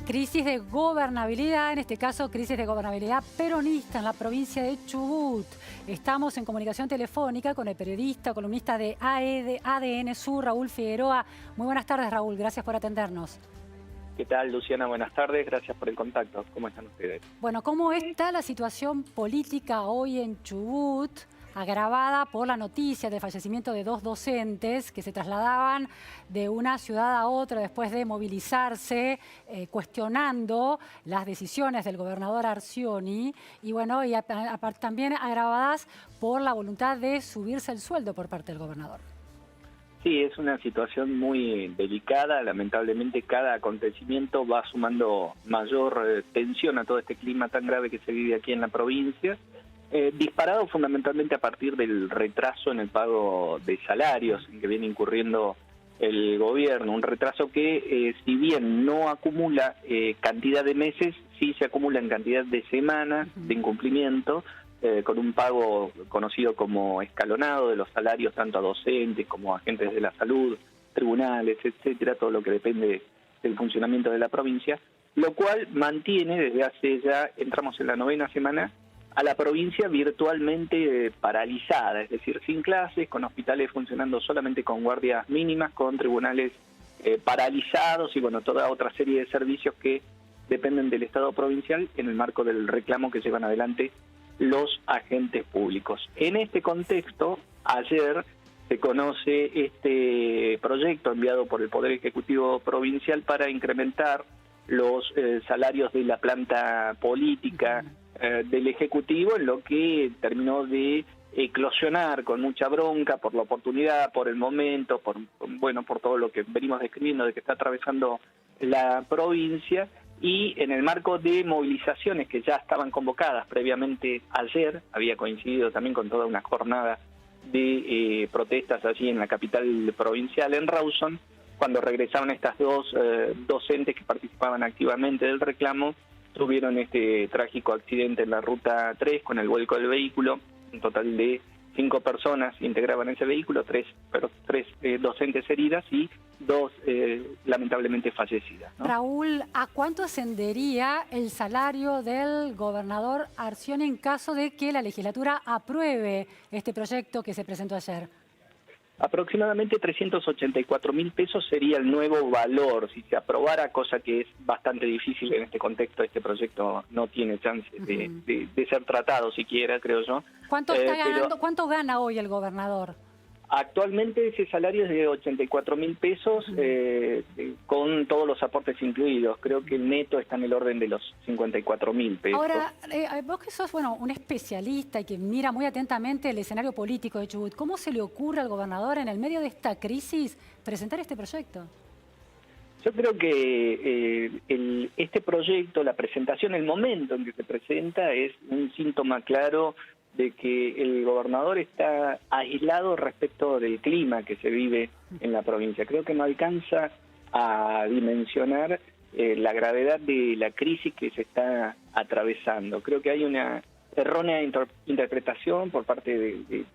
Crisis de gobernabilidad, en este caso crisis de gobernabilidad peronista en la provincia de Chubut. Estamos en comunicación telefónica con el periodista, columnista de ADN Sur, Raúl Figueroa. Muy buenas tardes, Raúl, gracias por atendernos. ¿Qué tal, Luciana? Buenas tardes, gracias por el contacto. ¿Cómo están ustedes? Bueno, ¿cómo está la situación política hoy en Chubut, agravada por la noticia del fallecimiento de dos docentes que se trasladaban de una ciudad a otra después de movilizarse, cuestionando las decisiones del gobernador Arcioni, y bueno, y también agravadas por la voluntad de subirse el sueldo por parte del gobernador? Sí, es una situación muy delicada. Lamentablemente cada acontecimiento va sumando mayor tensión a todo este clima tan grave que se vive aquí en la provincia, disparado fundamentalmente a partir del retraso en el pago de salarios en que viene incurriendo el gobierno. Un retraso que, si bien no acumula cantidad de meses, sí se acumula en cantidad de semanas de incumplimiento, con un pago conocido como escalonado de los salarios tanto a docentes como a agentes de la salud, tribunales, etcétera, todo lo que depende del funcionamiento de la provincia, lo cual mantiene desde hace ya, entramos en la 9ª semana, a la provincia virtualmente paralizada, es decir, sin clases, con hospitales funcionando solamente con guardias mínimas, con tribunales paralizados y bueno, toda otra serie de servicios que dependen del Estado provincial en el marco del reclamo que llevan adelante los agentes públicos. En este contexto, ayer se conoce este proyecto enviado por el Poder Ejecutivo Provincial para incrementar los salarios de la planta política del Ejecutivo, en lo que terminó de eclosionar con mucha bronca por la oportunidad, por el momento, por todo lo que venimos describiendo de que está atravesando la provincia. Y en el marco de movilizaciones que ya estaban convocadas previamente ayer, había coincidido también con toda una jornada de protestas allí en la capital provincial, en Rawson, cuando regresaron estas dos docentes que participaban activamente del reclamo, tuvieron este trágico accidente en la ruta 3 con el vuelco del vehículo. Un total de 5 personas integraban ese vehículo, tres docentes heridas y 2 lamentablemente fallecidas, ¿no? Raúl, ¿a cuánto ascendería el salario del gobernador Arcioni en caso de que la legislatura apruebe este proyecto que se presentó ayer? Aproximadamente 384.000 pesos sería el nuevo valor si se aprobara, cosa que es bastante difícil en este contexto. Este proyecto no tiene chance de ser tratado siquiera, creo yo. ¿Cuánto está ganando, cuánto gana hoy el gobernador? Actualmente ese salario es de 84.000 pesos, con todos los aportes incluidos. Creo que el neto está en el orden de los 54.000 pesos. Ahora, vos que sos un especialista y que mira muy atentamente el escenario político de Chubut, ¿cómo se le ocurre al gobernador en el medio de esta crisis presentar este proyecto? Yo creo que este proyecto, la presentación, el momento en que se presenta es un síntoma claro de que el gobernador está aislado respecto del clima que se vive en la provincia. Creo que no alcanza a dimensionar la gravedad de la crisis que se está atravesando. Creo que hay una errónea interpretación por parte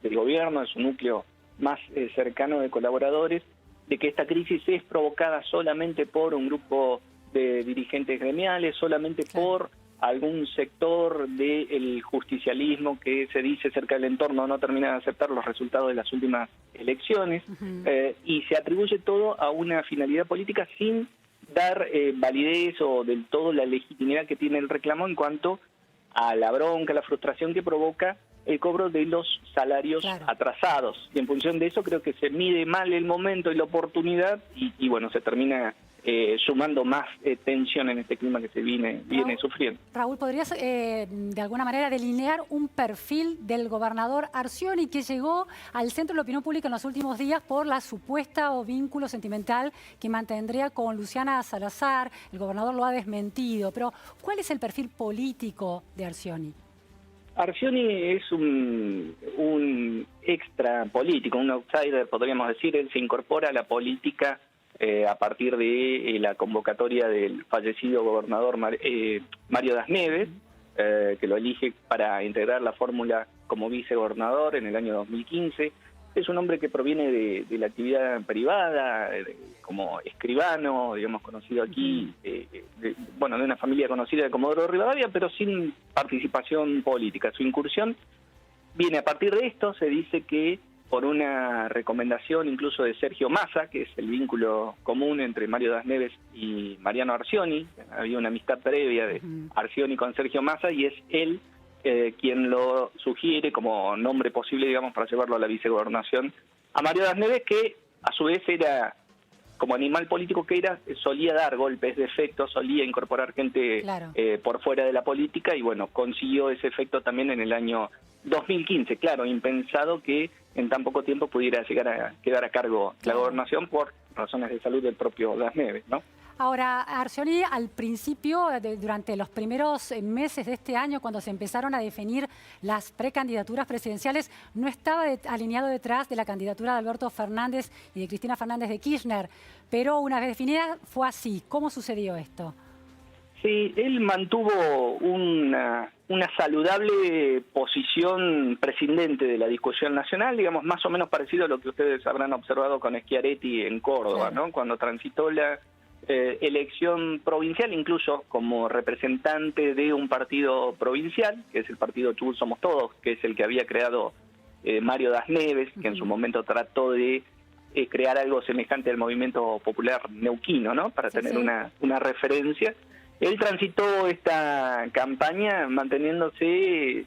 del gobierno, de su núcleo más cercano de colaboradores, de que esta crisis es provocada solamente por un grupo de dirigentes gremiales, solamente por algún sector del justicialismo que se dice cerca del entorno no termina de aceptar los resultados de las últimas elecciones, y se atribuye todo a una finalidad política sin dar validez o del todo la legitimidad que tiene el reclamo en cuanto a la bronca, la frustración que provoca el cobro de los salarios atrasados. Y en función de eso creo que se mide mal el momento y la oportunidad y bueno, se termina sumando más tensión en este clima que se viene sufriendo. Raúl, ¿podrías de alguna manera delinear un perfil del gobernador Arcioni que llegó al centro de la opinión pública en los últimos días por la supuesta o vínculo sentimental que mantendría con Luciana Salazar? El gobernador lo ha desmentido, pero ¿cuál es el perfil político de Arcioni? Arcioni es un extra político, un outsider, podríamos decir. Él se incorpora a la política a partir de la convocatoria del fallecido gobernador Mario Das Neves, que lo elige para integrar la fórmula como vicegobernador en el año 2015. Es un hombre que proviene de la actividad privada, como escribano, digamos, conocido aquí, de una familia conocida de Comodoro Rivadavia, pero sin participación política. Su incursión viene a partir de esto. Se dice que por una recomendación incluso de Sergio Massa, que es el vínculo común entre Mario Das Neves y Mariano Arcioni. Había una amistad previa de Arcioni con Sergio Massa y es él quien lo sugiere como nombre posible, digamos, para llevarlo a la vicegobernación a Mario Das Neves, que a su vez era, como animal político que era, solía dar golpes de efecto, solía incorporar gente por fuera de la política y bueno, consiguió ese efecto también en el año 2015. Claro, impensado que en tan poco tiempo pudiera llegar a quedar a cargo la gobernación por razones de salud del propio Das Neves, ¿no? Ahora, Arcioni, al principio, durante los primeros meses de este año, cuando se empezaron a definir las precandidaturas presidenciales, no estaba alineado detrás de la candidatura de Alberto Fernández y de Cristina Fernández de Kirchner, pero una vez definida fue así. ¿Cómo sucedió esto? Sí, él mantuvo una saludable posición prescindente de la discusión nacional, digamos, más o menos parecido a lo que ustedes habrán observado con Schiaretti en Córdoba, ¿no? Cuando transitó la elección provincial, incluso como representante de un partido provincial, que es el partido Chubut Somos Todos, que es el que había creado Mario Das Neves, que en su momento trató de crear algo semejante al movimiento popular neuquino, ¿no? Para tener una referencia. Él transitó esta campaña manteniéndose,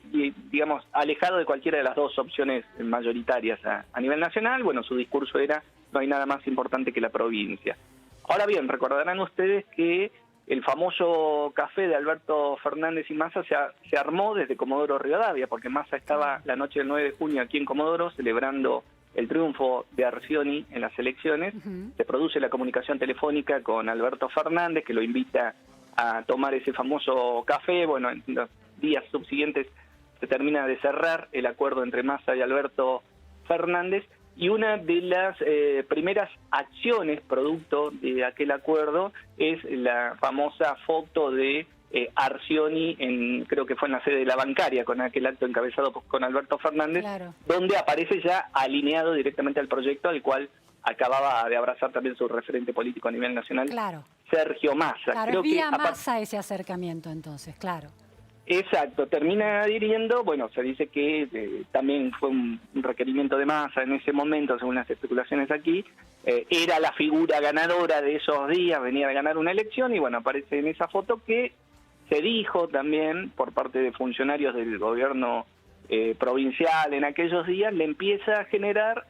digamos, alejado de cualquiera de las dos opciones mayoritarias a nivel nacional. Bueno, su discurso era: no hay nada más importante que la provincia. Ahora bien, recordarán ustedes que el famoso café de Alberto Fernández y Massa se armó desde Comodoro Rivadavia, porque Massa estaba la noche del 9 de junio aquí en Comodoro celebrando el triunfo de Arcioni en las elecciones. Se produce la comunicación telefónica con Alberto Fernández, que lo invita a tomar ese famoso café. Bueno, en los días subsiguientes se termina de cerrar el acuerdo entre Massa y Alberto Fernández, y una de las primeras acciones producto de aquel acuerdo es la famosa foto de Arcioni, creo que fue en la sede de la bancaria, con aquel acto encabezado con Alberto Fernández, donde aparece ya alineado directamente al proyecto al cual acababa de abrazar también su referente político a nivel nacional, Sergio Massa. Claro, creo vía Massa ese acercamiento entonces, claro. Exacto, termina adhiriendo. Bueno, se dice que también fue un requerimiento de Massa en ese momento, según las especulaciones aquí. Era la figura ganadora de esos días, venía de ganar una elección y bueno, aparece en esa foto que se dijo también por parte de funcionarios del gobierno provincial en aquellos días, le empieza a generar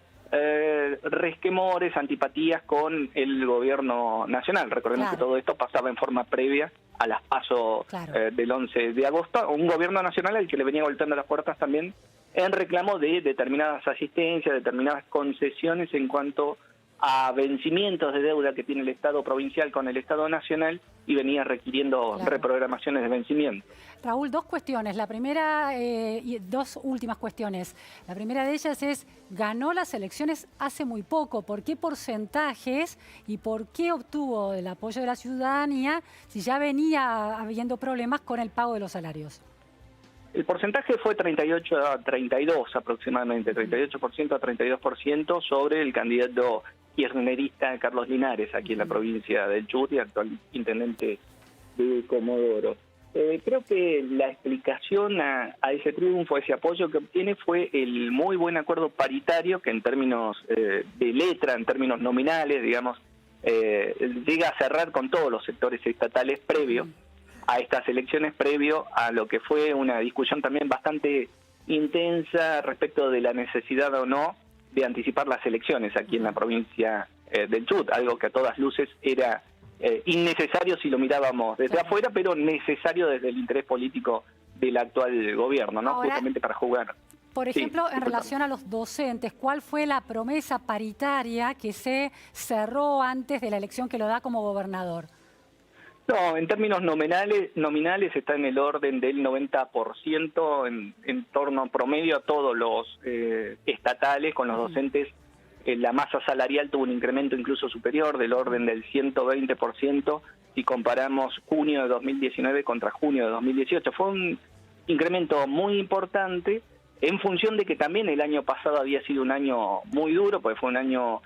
resquemores, antipatías con el gobierno nacional. Recordemos que todo esto pasaba en forma previa a las PASO del 11 de agosto, un gobierno nacional al que le venía golpeando las puertas también en reclamo de determinadas asistencias, determinadas concesiones en cuanto a vencimientos de deuda que tiene el Estado provincial con el Estado nacional y venía requiriendo reprogramaciones de vencimiento. Raúl, dos cuestiones. La primera, y dos últimas cuestiones. La primera de ellas es, ganó las elecciones hace muy poco. ¿Por qué porcentajes y por qué obtuvo el apoyo de la ciudadanía si ya venía habiendo problemas con el pago de los salarios? El porcentaje fue 38 a 32 aproximadamente, 38% a 32% sobre el candidato kirchnerista Carlos Linares, aquí en la provincia del Chubut y actual intendente de Comodoro. Creo que la explicación a ese triunfo, a ese apoyo que obtiene, fue el muy buen acuerdo paritario que en términos de letra, en términos nominales, digamos, llega a cerrar con todos los sectores estatales previo a estas elecciones, previo a lo que fue una discusión también bastante intensa respecto de la necesidad o no de anticipar las elecciones aquí en la provincia del Chubut, algo que a todas luces era innecesario si lo mirábamos desde afuera, pero necesario desde el interés político del actual gobierno, ¿no? Ahora, justamente para jugar. Por ejemplo, en relación a los docentes, ¿cuál fue la promesa paritaria que se cerró antes de la elección que lo da como gobernador? No, en términos nominales está en el orden del 90% en torno promedio a todos los estatales, con los docentes. La masa salarial tuvo un incremento incluso superior del orden del 120% si comparamos junio de 2019 contra junio de 2018. Fue un incremento muy importante en función de que también el año pasado había sido un año muy duro, porque fue un año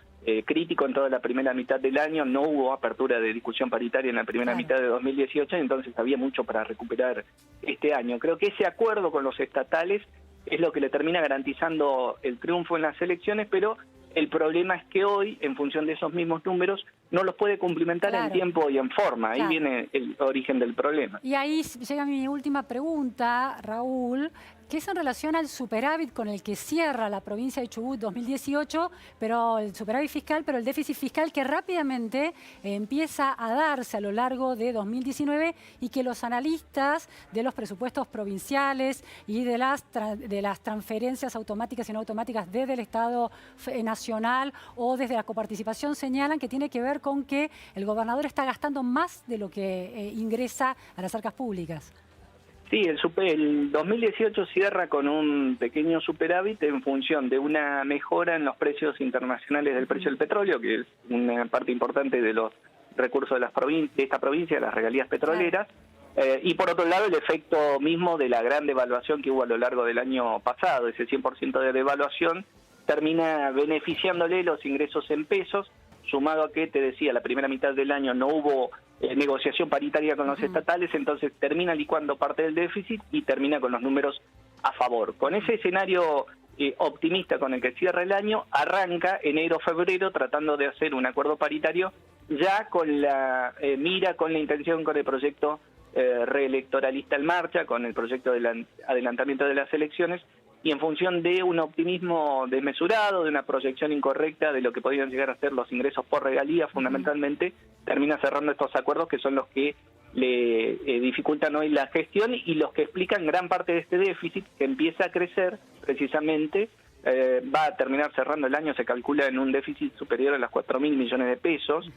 crítico en toda la primera mitad del año, no hubo apertura de discusión paritaria en la primera mitad de 2018, entonces había mucho para recuperar este año. Creo que ese acuerdo con los estatales es lo que le termina garantizando el triunfo en las elecciones, pero el problema es que hoy, en función de esos mismos números, no los puede cumplimentar en tiempo y en forma. Ahí viene el origen del problema. Y ahí llega mi última pregunta, Raúl, que es en relación al superávit con el que cierra la provincia de Chubut 2018, pero el superávit fiscal, pero el déficit fiscal que rápidamente empieza a darse a lo largo de 2019 y que los analistas de los presupuestos provinciales y de las transferencias automáticas y no automáticas desde el Estado nacional o desde la coparticipación señalan que tiene que ver con que el gobernador está gastando más de lo que ingresa a las arcas públicas. Sí, el 2018 cierra con un pequeño superávit en función de una mejora en los precios internacionales del precio del petróleo, que es una parte importante de los recursos de esta provincia, las regalías petroleras, y por otro lado el efecto mismo de la gran devaluación que hubo a lo largo del año pasado. Ese 100% de devaluación termina beneficiándole los ingresos en pesos, sumado a que, te decía, la primera mitad del año no hubo negociación paritaria con los estatales, entonces termina licuando parte del déficit y termina con los números a favor. Con ese escenario optimista con el que cierra el año, arranca enero-febrero tratando de hacer un acuerdo paritario ya con la mira, con la intención, con el proyecto reelectoralista en marcha, con el proyecto del adelantamiento de las elecciones, y en función de un optimismo desmesurado, de una proyección incorrecta de lo que podrían llegar a ser los ingresos por regalía, fundamentalmente, termina cerrando estos acuerdos que son los que le dificultan hoy la gestión y los que explican gran parte de este déficit que empieza a crecer precisamente. Va a terminar cerrando el año, se calcula en un déficit superior a los 4.000 millones de pesos.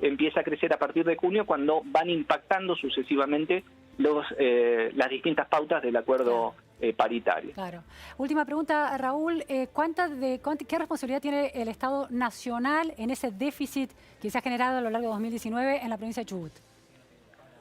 Empieza a crecer a partir de junio cuando van impactando sucesivamente las distintas pautas del acuerdo paritario. Claro. Última pregunta, Raúl. ¿Qué responsabilidad tiene el Estado nacional en ese déficit que se ha generado a lo largo de 2019 en la provincia de Chubut?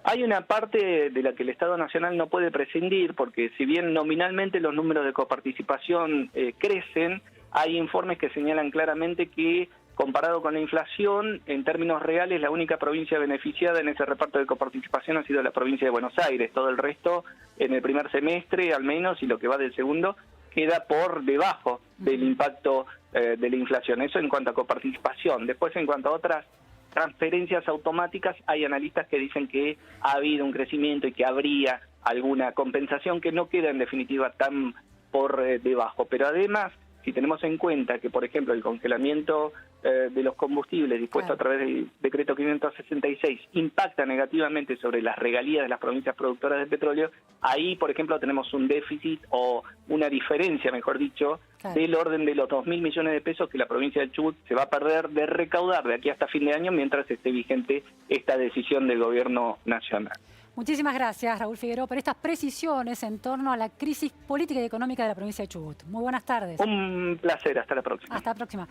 Hay una parte de la que el Estado Nacional no puede prescindir, porque si bien nominalmente los números de coparticipación crecen, hay informes que señalan claramente que, comparado con la inflación, en términos reales, la única provincia beneficiada en ese reparto de coparticipación ha sido la provincia de Buenos Aires. Todo el resto, en el primer semestre al menos, y lo que va del segundo, queda por debajo del impacto de la inflación. Eso en cuanto a coparticipación. Después, en cuanto a otras transferencias automáticas, hay analistas que dicen que ha habido un crecimiento y que habría alguna compensación que no queda en definitiva tan por debajo. Pero además, si tenemos en cuenta que, por ejemplo, el congelamiento de los combustibles dispuesto a través del decreto 566 impacta negativamente sobre las regalías de las provincias productoras de petróleo, ahí, por ejemplo, tenemos un déficit o una diferencia, mejor dicho, del orden de los 2.000 millones de pesos que la provincia de Chubut se va a perder de recaudar de aquí hasta fin de año mientras esté vigente esta decisión del gobierno nacional. Muchísimas gracias, Raúl Figueroa, por estas precisiones en torno a la crisis política y económica de la provincia de Chubut. Muy buenas tardes. Un placer, hasta la próxima. Hasta la próxima.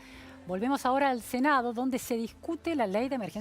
Volvemos ahora al Senado, donde se discute la ley de emergencia